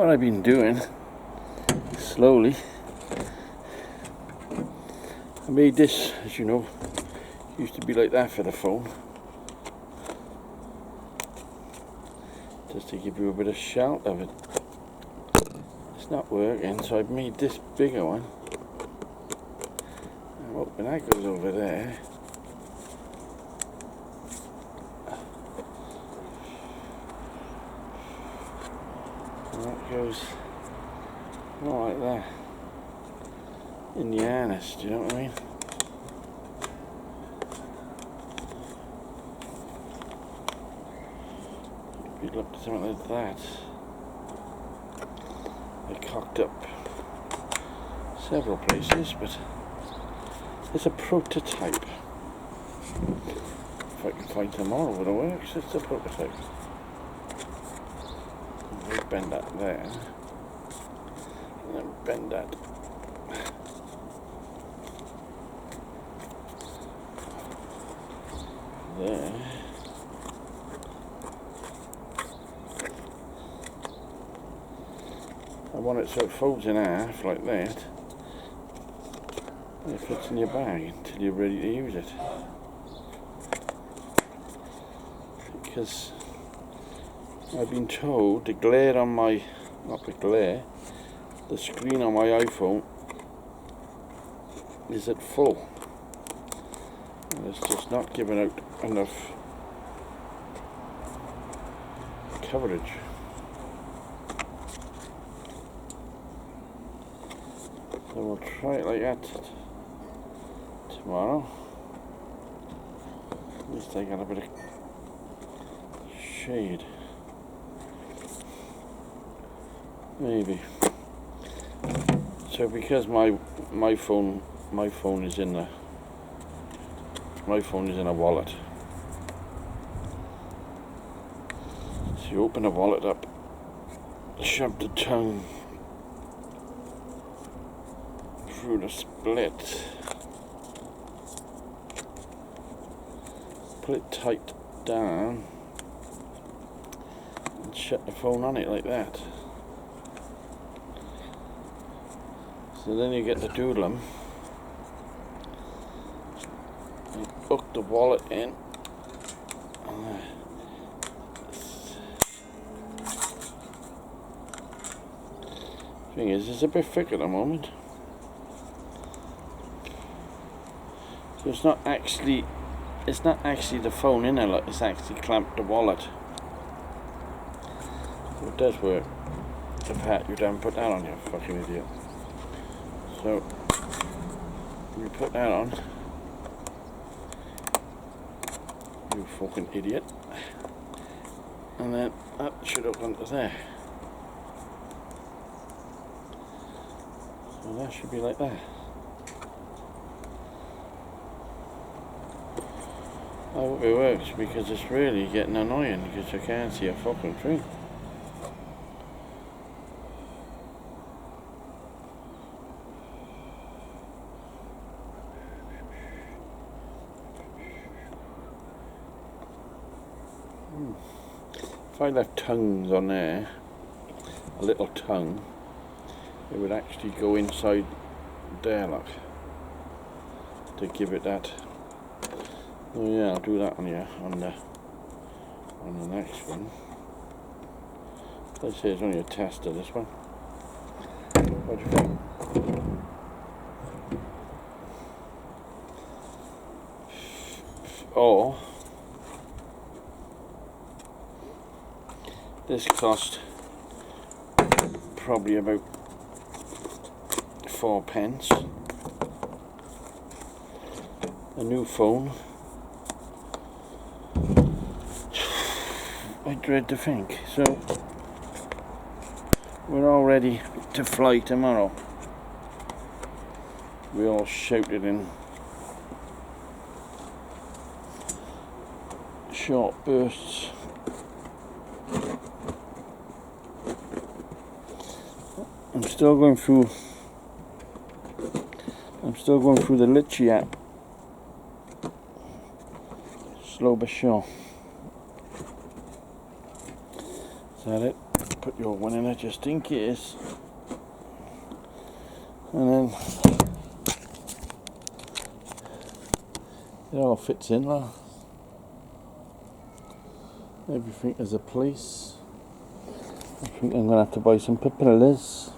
what I've been doing slowly. I made this, as you know, used to be like that for the phone, just to give you a bit of shout of it. It's not working, so I've made this bigger one. I'm hoping that goes over there. And that goes more like that. In the harness, do you know what I mean? If you look at something like that, I cocked up several places, but it's a prototype. If I can find tomorrow where it works, it's a prototype. I'll bend that there, and then bend that. There. I want it so it folds in half like that, and it fits in your bag until you're ready to use it. Because I've been told the glare on my, not the glare, the screen on my iPhone is at full. And it's just not giving out enough coverage. So we'll try it like that tomorrow. At least I got a bit of shade. Maybe. So because my phone is in a wallet. So you open the wallet up, shove the tongue through the split, put it tight down, and shut the phone on it like that. So then you get the doodlem. You hook the wallet in. Thing is, it's a bit thick at the moment. So it's not actually the phone in there, like it's actually clamped the wallet. So it does work. To pat you down, put that on, you fucking idiot. So you put that on, you fucking idiot, and then that should hook onto there. So that should be like that. I hope it works, because it's really getting annoying because I can't see a fucking thing. If I left tongues on there, a little tongue, it would actually go inside there, like, to give it that. Oh yeah, I'll do that on the next one. Let's say it's only a tester, this one. What do you think? Or this cost probably about 4p. A new phone. I dread to think. So we're all ready to fly tomorrow. We all shouted in short bursts. I'm still going through the Litchi app. Slow but sure. Is that it? Put your one in there just in case. And then it all fits in there. Everything is a place. I think I'm going to have to buy some papillas.